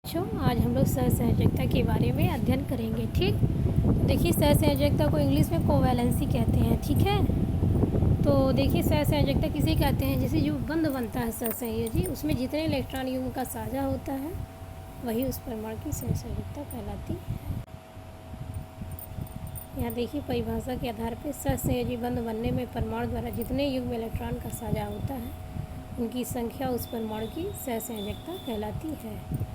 बच्चों, आज हम लोग सहसंयोजकता के बारे में अध्ययन करेंगे। ठीक, देखिए सहसंयोजकता को इंग्लिश में कोवैलेंसी कहते हैं। ठीक है, तो देखिए सहसंयोजकता किसे कहते हैं, जैसे जो बंध बनता है सहसंयोजी, उसमें जितने इलेक्ट्रॉन युग्म का साझा होता है वही उस परमाणु की सहसंयोजकता कहलाती है। यहाँ देखिए परिभाषा के आधार पर सहसंयोजी बंध बनने में परमाणु द्वारा जितने युग्म इलेक्ट्रॉन का साझा होता है उनकी संख्या उस परमाणु की सहसंयोजकता कहलाती है।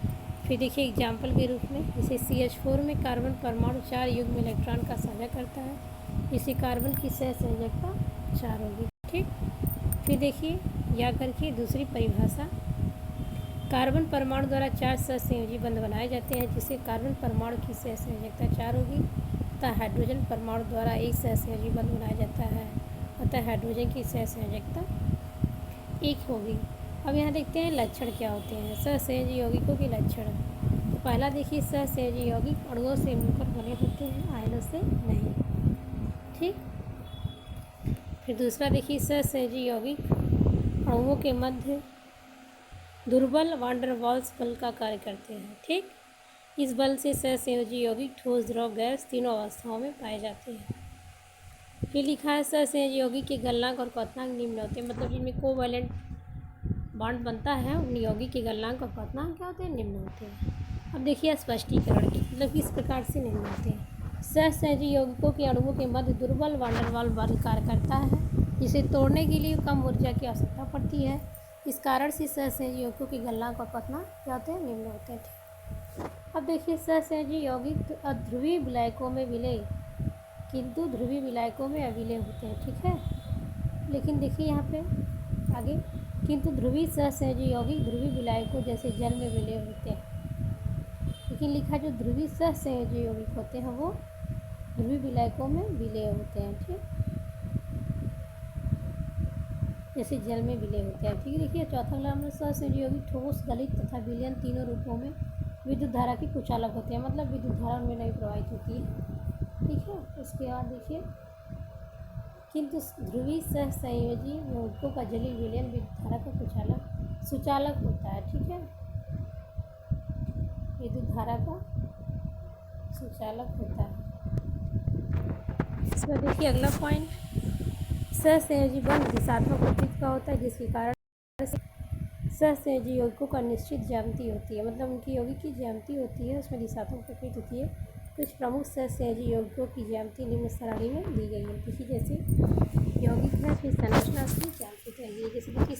फिर देखिए एग्जाम्पल के रूप में, जैसे CH4 में कार्बन परमाणु 4 युग्म इलेक्ट्रॉन का साझा करता है, इसी कार्बन की सहसंयोजकता 4 होगी। ठीक, फिर देखिए याद करके दूसरी परिभाषा, कार्बन परमाणु द्वारा 4 सहसंयोजी बंध बनाए जाते हैं जिससे कार्बन परमाणु की सहसंयोजकता 4 होगी, अतः हाइड्रोजन परमाणु द्वारा एक सहसंयोजी बंध बनाया जाता है, अतः हाइड्रोजन की सहसंयोजकता 1 होगी। अब यहाँ देखते हैं लक्षण क्या होते हैं सहसंयोजी यौगिकों के लक्षण। तो पहला देखिए सहसंयोजी यौगिक अणुओं से मिलकर बने होते हैं, आयनों से नहीं। ठीक, फिर दूसरा देखिए सहसंयोजी यौगिक अणुओं के मध्य दुर्बल वान डेर वाल्स बल का कार्य करते हैं। ठीक, इस बल से सहसंयोजी यौगिक ठोस, द्रव, गैस तीनों अवस्थाओं में पाए जाते हैं। फिर लिखा है सहसंयोजी यौगिक के गलनांक और क्वथनांक निम्न होते हैं, मतलब जिनमें कोवैलेंट बॉन्ड बनता है उन यौगिक के गलनांक और क्वथनांक क्या होते हैं, निम्न होते हैं। अब देखिए स्पष्टीकरण, मतलब किस प्रकार से निम्न होते हैं। सहसंयोजी यौगिकों के अणुओं के मध्य दुर्बल वान डेर वाल्स बल कार्य करता है, जिसे तोड़ने के लिए कम ऊर्जा की आवश्यकता पड़ती है। इस कारण से सहसंयोजी यौगिकों के गलनांक और क्वथनांक क्या होते हैं, निम्न होते हैं। अब देखिए सहसंयोजी यौगिक अध्रुवीय विलायकों में विलय किंतु ध्रुवीय विलायकों में अविलय होते हैं। ठीक है, लेकिन देखिए यहाँ पे आगे, किंतु ध्रुवीय सहसंयोजी यौगिक ध्रुवीय विलायकों जैसे जल में विलय होते हैं। लेकिन लिखा जो ध्रुवीय सहसंयोजी यौगिक होते हैं वो ध्रुवीय विलायकों में विलय होते हैं। ठीक, जैसे जल में विलय होते हैं। ठीक है, देखिए चौथा नंबर सहसंयोजी यौगिक ठोस, गलित तथा विलयन तीनों रूपों में विद्युत धारा की कुचालक होते हैं, मतलब विद्युत धारा उनमें नहीं प्रवाहित होती है। ठीक है, उसके बाद देखिए किंतु ध्रुवीय सहसंयोजी यौगिकों का जलीय विलयन विद्युत धारा का सुचालक होता है। ठीक है, विद्युत धारा का सुचालक होता है। इसमें देखिए अगला पॉइंट, सहसंयोजी बंध दिशात्मक प्रकृति का होता है, जिसके कारण सहसंयोजी यौगिकों का निश्चित ज्यामिति होती है, मतलब उनकी यौगिक की ज्यामिति होती है, उसमें दिशात्मक प्रकृति होती है। कुछ प्रमुख सहसंयोजी यौगिकों की ज्यामिति निम्न सारणी में दी गई है। देखिए जैसे यौगिक है, फिर संरचना उसकी ज्यामिति चाहिए। जैसे देखिए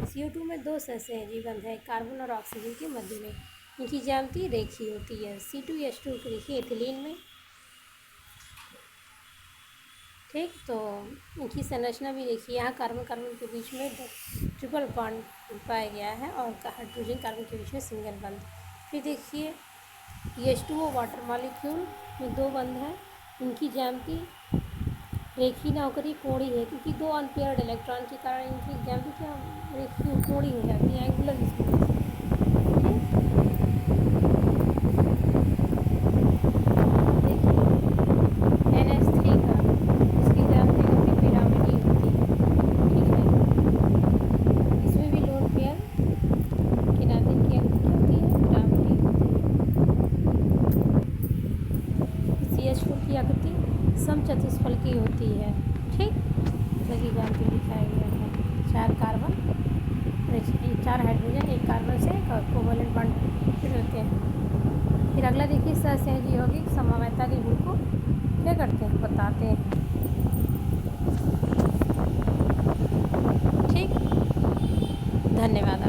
CO2 में 2 सहसंयोजी बंध है कार्बन और ऑक्सीजन के मध्य में, इनकी ज्यामिति रेखीय होती है। C2H2 को देखिए एथिलीन में। ठीक, तो इनकी संरचना भी देखिए, यहाँ कार्बन कार्बन के बीच में ट्रिपल बॉन्ड पाया गया है और हाइड्रोजन कार्बन के बीच में सिंगल बंध। फिर देखिए H2O वाटर मॉलिक्यूल में 2 बंध हैं, इनकी ज्यामिति रेखीय ना होकर ये कोणीय है, क्योंकि 2 अनपेयर्ड इलेक्ट्रॉन के कारण इनकी ज्यामिति क्या रेखीय कोणीय हो जाती है, एंगुलर इसमें। NH3 का इसकी ज्यामिति होती पिरामिडीय होती है। ठीक है, इसमें भी लोन पेयर के नाते इनकी आकृति होती है पिरामिडीय होती है। CH4 की आकृति समचतुष्फल की होती है। ठीक, जैसा कि ज्यामिति दिखाया गया है, 4 कार्बन 4 हाइड्रोजन 1 कार्बन से कोवैलेंट बॉन्ड रहते हैं। फिर अगला देखिए सहसंयोजी यौगिक समवायता के गुण को क्या करते हैं, बताते हैं। ठीक, धन्यवाद।